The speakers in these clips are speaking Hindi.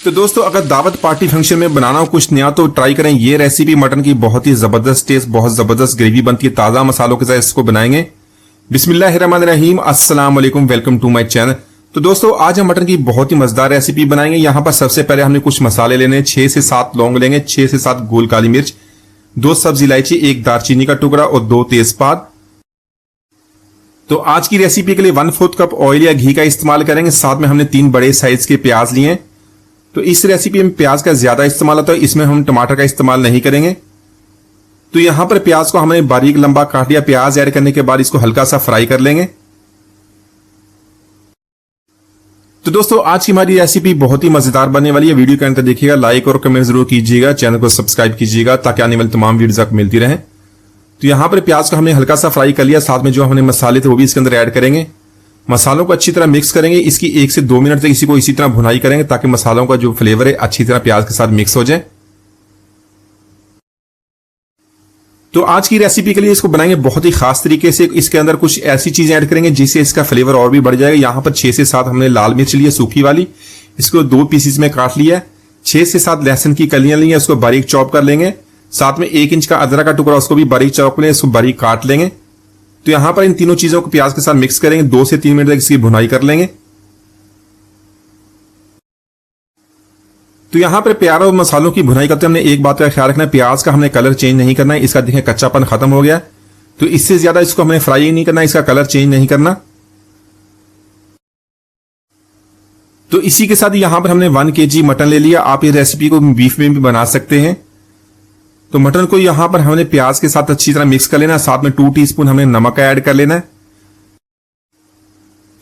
तो दोस्तों अगर दावत पार्टी फंक्शन में बनाना हो कुछ नया तो ट्राई करें ये रेसिपी। मटन की बहुत ही जबरदस्त टेस्ट, बहुत जबरदस्त ग्रेवी बनती है। ताजा मसालों के साथ इसको बनाएंगे। बिस्मिल्लाहिर्रहमानिर्रहीम, अस्सलाम वालेकुम, वेलकम टू माय चैनल। तो दोस्तों आज हम मटन की बहुत ही मजेदार रेसिपी बनाएंगे। यहाँ पर सबसे पहले हमने कुछ मसाले लेने, 6 से 7 लौंग लेंगे, 6 से 7 गोल काली मिर्च, 2 सब्ज इलायची, 1 दालचीनी का टुकड़ा और 2 तेजपात। तो आज की रेसिपी के लिए 1/4 कप ऑयल या घी का इस्तेमाल करेंगे। साथ में हमने 3 बड़े साइज के प्याज लिए। तो इस रेसिपी में प्याज का ज्यादा इस्तेमाल होता है, इसमें हम टमाटर का इस्तेमाल नहीं करेंगे। तो यहां पर प्याज को हमने बारीक लंबा काट लिया। प्याज ऐड करने के बाद इसको हल्का सा फ्राई कर लेंगे। तो दोस्तों आज की हमारी रेसिपी बहुत ही मजेदार बनने वाली है। वीडियो के अंत तक देखिएगा, लाइक और कमेंट जरूर कीजिएगा, चैनल को सब्सक्राइब कीजिएगा ताकि आने वाली तमाम वीडियोस आपको मिलती रहे। तो यहां पर प्याज को हमने हल्का सा फ्राई कर लिया। साथ में जो हमने मसाले थे वो भी इसके अंदर ऐड करेंगे। मसालों को अच्छी तरह मिक्स करेंगे। इसकी 1 से 2 मिनट तक इसी को इसी तरह भुनाई करेंगे ताकि मसालों का जो फ्लेवर है अच्छी तरह प्याज के साथ मिक्स हो जाए। तो आज की रेसिपी के लिए इसको बनाएंगे बहुत ही खास तरीके से। इसके अंदर कुछ ऐसी चीजें ऐड करेंगे जिससे इसका फ्लेवर और भी बढ़ जाएगा। यहां पर 6 से 7 हमने लाल मिर्च ली है सूखी वाली, इसको 2 पीसेस में काट लिया है। 6 से 7 लहसुन की कलियां ली है, उसको बारीक चॉप कर लेंगे। साथ में 1 इंच का अदरक का टुकड़ा, उसको भी बारीक चॉप लेंगे, इसको बारीक काट लेंगे। तो यहां पर इन तीनों चीजों को प्याज के साथ मिक्स करेंगे। 2 से 3 मिनट तक इसकी भुनाई कर लेंगे। तो यहां पर प्याज और मसालों की भुनाई करते हमने एक बात का ख्याल रखना है, प्याज का हमने कलर चेंज नहीं करना है। इसका देखें कच्चापन खत्म हो गया। तो इससे ज्यादा इसको हमने फ्राई नहीं करना, इसका कलर चेंज नहीं करना। तो इसी के साथ यहां पर हमने 1 kg मटन ले लिया। आप ये रेसिपी को बीफ में भी बना सकते हैं। तो मटन को यहां पर हमने प्याज के साथ अच्छी तरह मिक्स कर लेना है। साथ में 2 टीस्पून हमने नमक ऐड कर लेना है।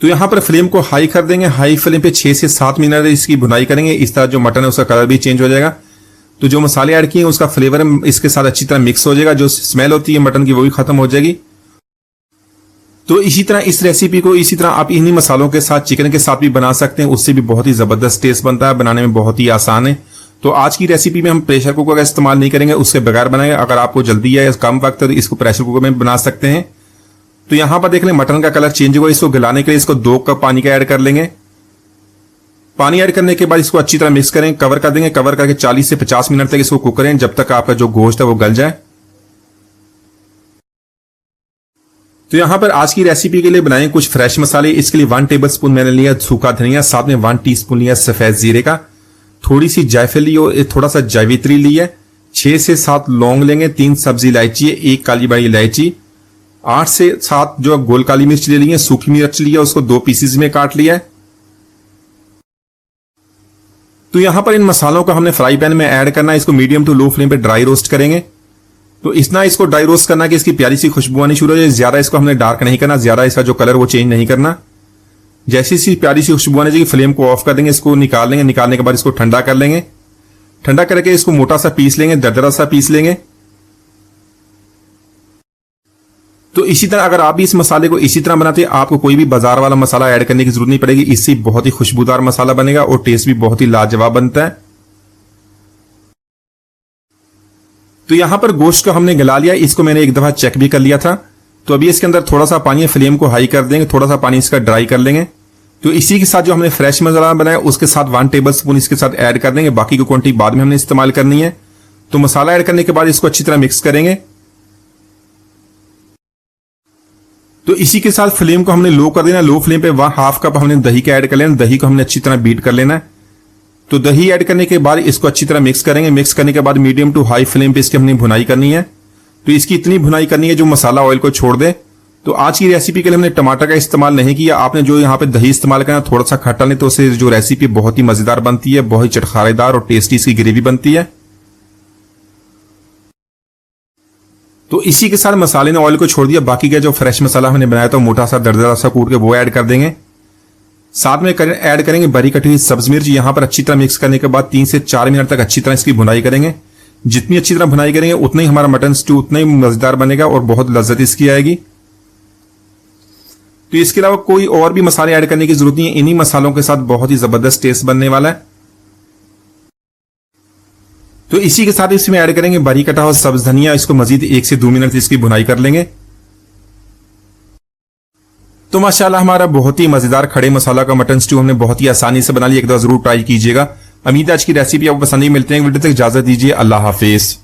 तो यहां पर फ्लेम को हाई कर देंगे। हाई फ्लेम पे 6 से 7 मिनट इसकी भुनाई करेंगे। इस तरह जो मटन है उसका कलर भी चेंज हो जाएगा। तो जो मसाले ऐड किए उसका फ्लेवर इसके साथ अच्छी तरह मिक्स हो जाएगा। जो स्मेल होती है मटन की वो भी खत्म हो जाएगी। तो इसी तरह इस रेसिपी को इसी तरह आप इन्हीं मसालों के साथ चिकन के साथ भी बना सकते हैं, उससे भी बहुत ही जबरदस्त टेस्ट बनता है। बनाने में बहुत ही आसान है। तो आज की रेसिपी में हम प्रेशर कुकर का इस्तेमाल नहीं करेंगे, उससे बगैर बनाएंगे। अगर आपको जल्दी है कम वक्त है तो इसको प्रेशर कुकर में बना सकते हैं। तो यहां पर देख लें मटन का कलर चेंज हुआ। इसको गलाने के लिए इसको 2 कप पानी का ऐड कर लेंगे। पानी ऐड करने के बाद इसको अच्छी तरह मिक्स करें, कवर कर देंगे। कवर करके 40 से 50 मिनट तक इसको कुक करें, जब तक आपका जो गोश्त है वो गल जाए। तो यहां पर आज की रेसिपी के लिए बनाएंगे कुछ फ्रेश मसाले। इसके लिए 1 टेबल स्पून मैंने लिया सूखा धनिया, साथ में 1 टीस्पून लिया सफेद जीरे का, थोड़ी सी जायफल ली और थोड़ा सा जावित्री ली है, 6 से 7 लौंग लेंगे, 3 सब्जी इलायची है, 1 काली बड़ी इलायची, 8 से 7 जो गोल काली मिर्च ले ली है, सूखी मिर्च ली है, उसको 2 पीसेस में काट लिया है। तो यहां पर इन मसालों को हमने फ्राई पैन में ऐड करना है। इसको मीडियम टू लो फ्लेम पे ड्राई रोस्ट करेंगे। तो इतना इसको ड्राई रोस्ट करना है कि इसकी प्यारी सी खुशबू आनी शुरू हो जाए। ज्यादा इसको हमने डार्क नहीं करना, ज्यादा इसका जो कलर वो चेंज नहीं करना। जैसी सी प्यारी सी खुशबू आने चाहिए फ्लेम को ऑफ कर देंगे। इसको निकाल लेंगे। निकालने के बाद इसको ठंडा कर लेंगे। ठंडा करके इसको मोटा सा पीस लेंगे, दरदरा सा पीस लेंगे। तो इसी तरह अगर आप भी इस मसाले को इसी तरह बनाते हैं, आपको कोई भी बाजार वाला मसाला ऐड करने की जरूरत नहीं पड़ेगी। इससे बहुत ही खुशबूदार मसाला बनेगा और टेस्ट भी बहुत ही लाजवाब बनता है। तो यहां पर गोश्त को हमने गला लिया। इसको मैंने एक दफा चेक भी कर लिया था। तो अभी इसके अंदर थोड़ा सा पानी है, फ्लेम को हाई कर देंगे, थोड़ा सा पानी इसका ड्राई कर लेंगे। तो इसी के साथ जो हमने फ्रेश मसाला बनाया उसके साथ 1 टेबल स्पून इसके साथ ऐड कर देंगे। बाकी की क्वांटिटी बाद में हमने इस्तेमाल करनी है। तो मसाला ऐड करने के बाद इसको अच्छी तरह मिक्स करेंगे। तो इसी के साथ फ्लेम को हमने लो कर देना। लो फ्लेम पे 1/2 कप हमने दही का ऐड कर लेना। दही को हमने अच्छी तरह बीट कर लेना है। तो दही ऐड करने के बाद इसको अच्छी तरह मिक्स करेंगे। मिक्स करने के बाद मीडियम टू हाई फ्लेम पे इसकी हमने भुनाई करनी है। तो इसकी इतनी भुनाई करनी है जो मसाला ऑयल को छोड़ दे। तो आज की रेसिपी के लिए हमने टमाटर का इस्तेमाल नहीं किया। आपने जो यहाँ पे दही इस्तेमाल करना थोड़ा सा खट्टा नहीं, तो उससे जो रेसिपी बहुत ही मजेदार बनती है, बहुत ही चटखारेदार और टेस्टी इसकी ग्रेवी बनती है। तो इसी के साथ मसाले ने ऑयल को छोड़ दिया। बाकी का जो फ्रेश मसाला हमने बनाया था मोटा सा दरदरा सा कूट के वो ऐड कर देंगे। साथ में ऐड करेंगे बारीक कटी हुई सब्ज मिर्च। यहां पर अच्छी तरह मिक्स करने के बाद 3 से 4 मिनट तक अच्छी तरह इसकी भुनाई करेंगे। जितनी अच्छी तरह भुनाई करेंगे उतना ही हमारा मटन स्टू उतना ही मजेदार बनेगा और बहुत लज्जत इसकी आएगी। तो इसके अलावा कोई और भी मसाले ऐड करने की जरूरत नहीं है। इन्हीं मसालों के साथ बहुत ही जबरदस्त टेस्ट बनने वाला है। तो इसी के साथ इसमें ऐड करेंगे बारीक कटा हुआ सब्ज धनिया। इसको मजीद 1 से 2 मिनट इसकी भुनाई कर लेंगे। तो माशाल्लाह हमारा बहुत ही मजेदार खड़े मसाला का मटन स्टू हमने बहुत ही आसानी से बना लिया। एक बार जरूर ट्राई कीजिएगा। उम्मीद है आज की रेसिपी आपको पसंद ही। मिलते हैं वीडियो तक, इजाजत दीजिए, अल्लाह हाफिज।